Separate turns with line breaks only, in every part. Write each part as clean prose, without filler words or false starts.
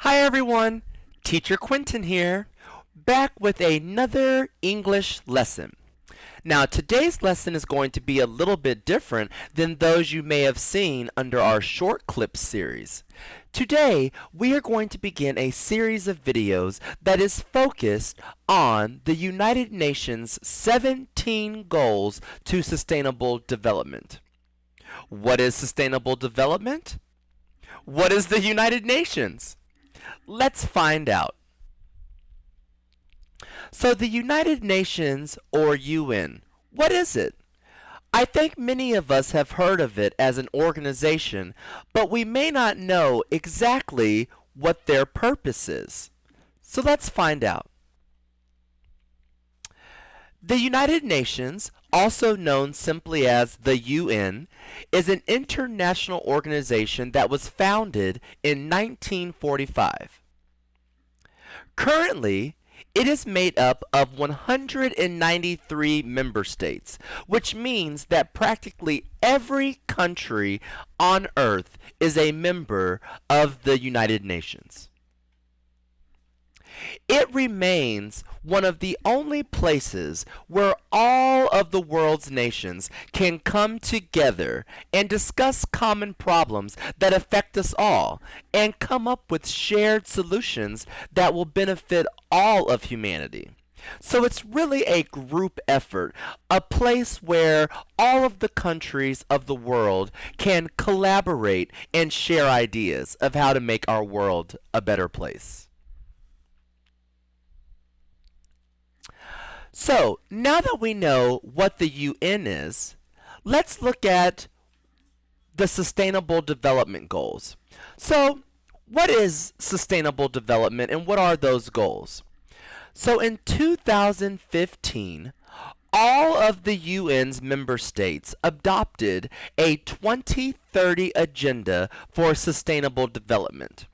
Hi everyone, Teacher Quentin here, back with another English lesson. Now today's lesson is going to be a little bit different than those you may have seen under our short clip series. Today we are going to begin a series of videos that is focused on the United Nations 17 Goals to Sustainable Development. What is sustainable development? What is the United Nations? Let's find out. So the United Nations, or UN, what is it? I think many of us have heard of it as an organization, but we may not know exactly what their purpose is. So let's find out. The United Nations, also known simply as the UN, is an international organization that was founded in 1945. Currently, it is made up of 193 member states, which means that practically every country on Earth is a member of the United Nations. It remains one of the only places where all of the world's nations can come together and discuss common problems that affect us all and come up with shared solutions that will benefit all of humanity. So it's really a group effort, a place where all of the countries of the world can collaborate and share ideas of how to make our world a better place. So, now that we know what the UN is, let's look at the Sustainable Development Goals. So, what is sustainable development and what are those goals? So, in 2015, all of the UN's member states adopted a 2030 agenda for sustainable development,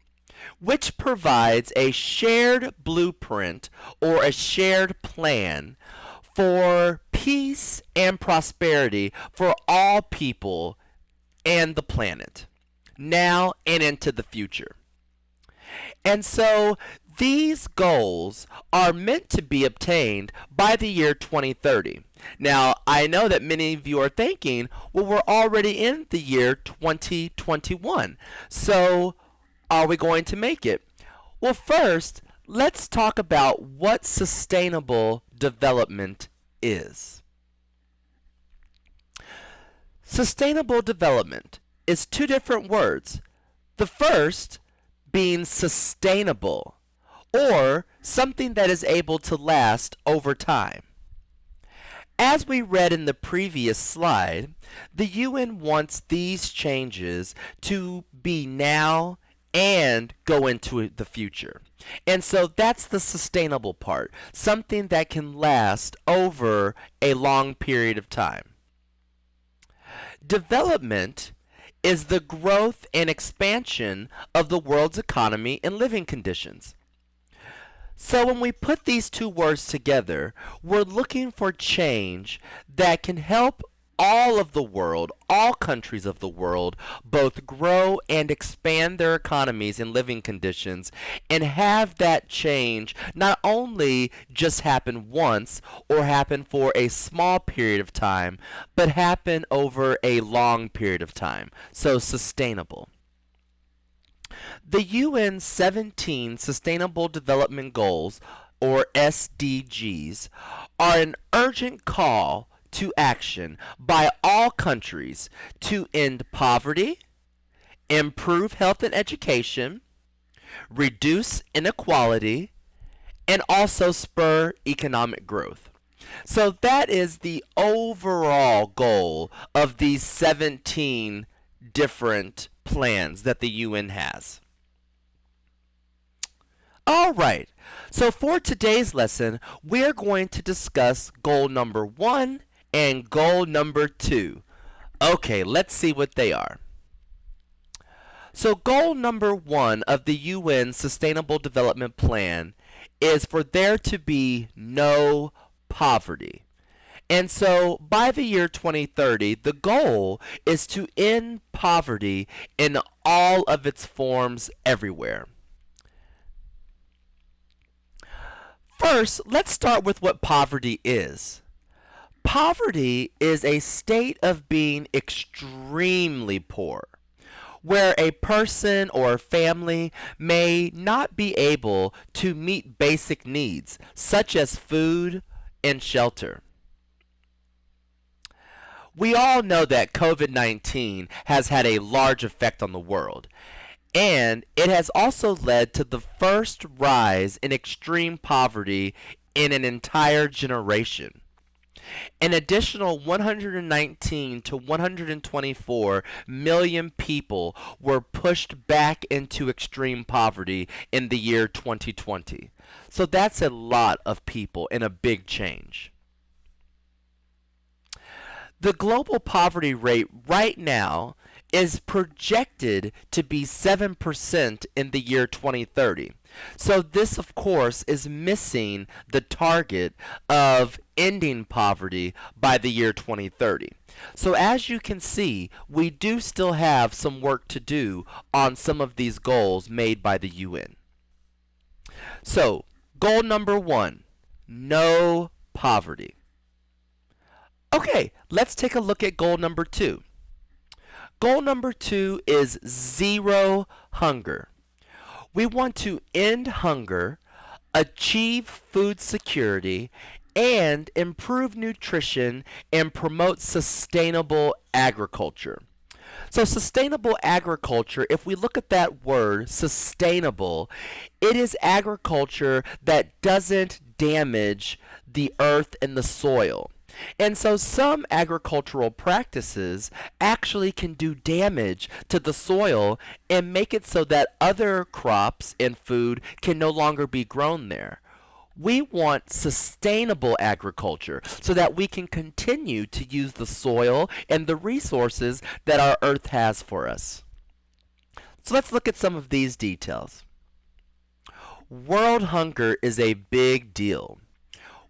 which provides a shared blueprint or a shared plan for peace and prosperity for all people and the planet, now and into the future. And so these goals are meant to be obtained by the year 2030. Now, I know that many of you are thinking, well, we're already in the year 2021. So are we going to make it? Well, first, let's talk about what sustainable development is. Sustainable development is two different words. The first being sustainable, or something that is able to last over time. As we read in the previous slide, the UN wants these changes to be now and go into the future. And so that's the sustainable part, something that can last over a long period of time. Development is the growth and expansion of the world's economy and living conditions. So when we put these two words together, we're looking for change that can help all of the world, all countries of the world, both grow and expand their economies and living conditions, and have that change not only just happen once or happen for a small period of time, but happen over a long period of time. So sustainable. The UN 17 Sustainable Development Goals, or SDGs, are an urgent call to action by all countries to end poverty, improve health and education, reduce inequality, and also spur economic growth. So that is the overall goal of these 17 different plans that the UN has. All right, so for today's lesson, we're going to discuss goal number 1 and goal number 2. Okay, let's see what they are. So goal number 1 of the UN Sustainable Development Plan is for there to be no poverty. And so by the year 2030, the goal is to end poverty in all of its forms everywhere. First, let's start with what poverty is. Poverty is a state of being extremely poor, where a person or family may not be able to meet basic needs such as food and shelter. We all know that COVID-19 has had a large effect on the world, and it has also led to the first rise in extreme poverty in an entire generation. An additional 119 to 124 million people were pushed back into extreme poverty in the year 2020. So that's a lot of people and a big change. The global poverty rate right now is projected to be 7% in the year 2030. So this, of course, is missing the target of ending poverty by the year 2030. So as you can see, we do still have some work to do on some of these goals made by the UN. So, goal number 1, no poverty. Okay, let's take a look at goal number 2. Goal number 2 is zero hunger. We want to end hunger, achieve food security, and improve nutrition and promote sustainable agriculture. So sustainable agriculture, if we look at that word, sustainable, it is agriculture that doesn't damage the earth and the soil. And so some agricultural practices actually can do damage to the soil and make it so that other crops and food can no longer be grown there. We want sustainable agriculture so that we can continue to use the soil and the resources that our earth has for us. So let's look at some of these details. World hunger is a big deal.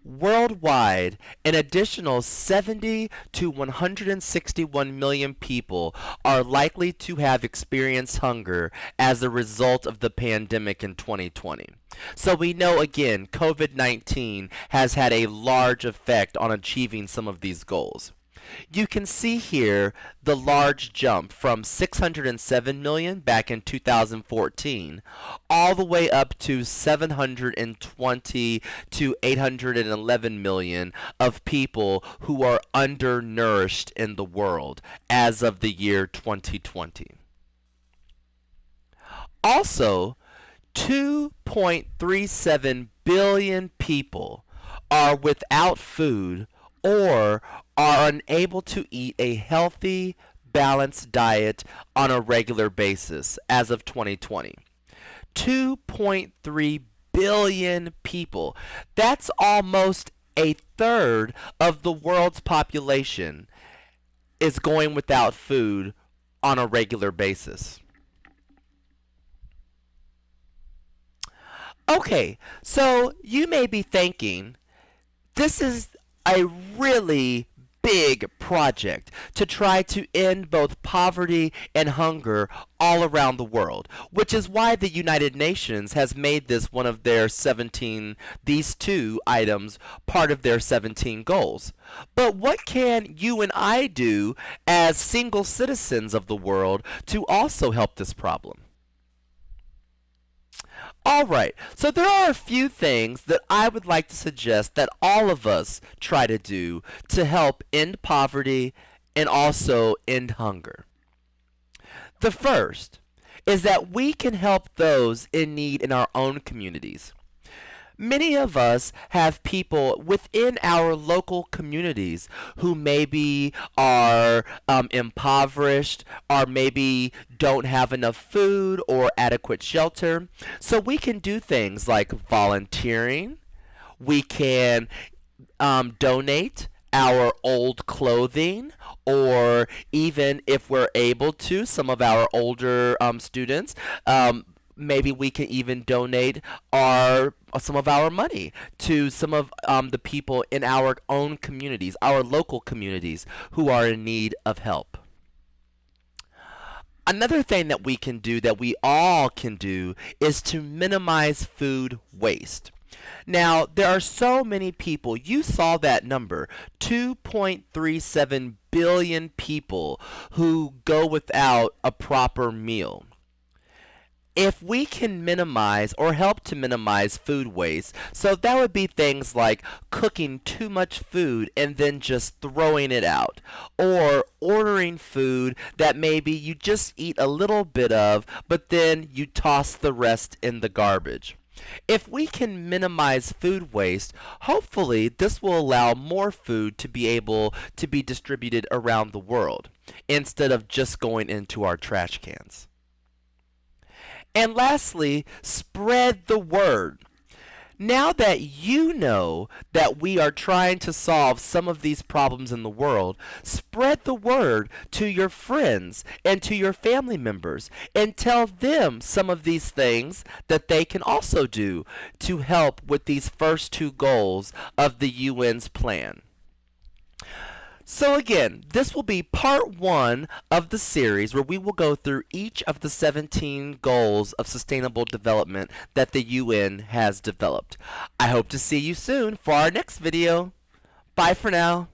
Worldwide, an additional 70 to 161 million people are likely to have experienced hunger as a result of the pandemic in 2020. So we know again, COVID-19 has had a large effect on achieving some of these goals. You can see here the large jump from 607 million back in 2014 all the way up to 720 to 811 million of people who are undernourished in the world as of the year 2020. Also, 2.37 billion people are without food or are unable to eat a healthy, balanced diet on a regular basis as of 2020. 2.3 billion people. That's almost a third of the world's population is going without food on a regular basis. Okay, so you may be thinking, this is a really big project to try to end both poverty and hunger all around the world, which is why the United Nations has made this one of their 17, these two items, part of their 17 goals. But what can you and I do as single citizens of the world to also help this problem? Alright, so there are a few things that I would like to suggest that all of us try to do to help end poverty and also end hunger. The first is that we can help those in need in our own communities. Many of us have people within our local communities who maybe are impoverished or maybe don't have enough food or adequate shelter. So we can do things like volunteering. We can donate our old clothing, or even if we're able to, some of our older students, maybe we can even donate some of our money to some of the people in our own communities, our local communities, who are in need of help. Another thing that we can do, that we all can do, is to minimize food waste. Now, there are so many people. You saw that number, 2.37 billion people who go without a proper meal. If we can minimize or help to minimize food waste, so that would be things like cooking too much food and then just throwing it out, or ordering food that maybe you just eat a little bit of, but then you toss the rest in the garbage. If we can minimize food waste, hopefully this will allow more food to be able to be distributed around the world instead of just going into our trash cans. And lastly, spread the word. Now that you know that we are trying to solve some of these problems in the world, spread the word to your friends and to your family members and tell them some of these things that they can also do to help with these first two goals of the UN's plan. So again, this will be part one of the series where we will go through each of the 17 goals of sustainable development that the UN has developed. I hope to see you soon for our next video. Bye for now.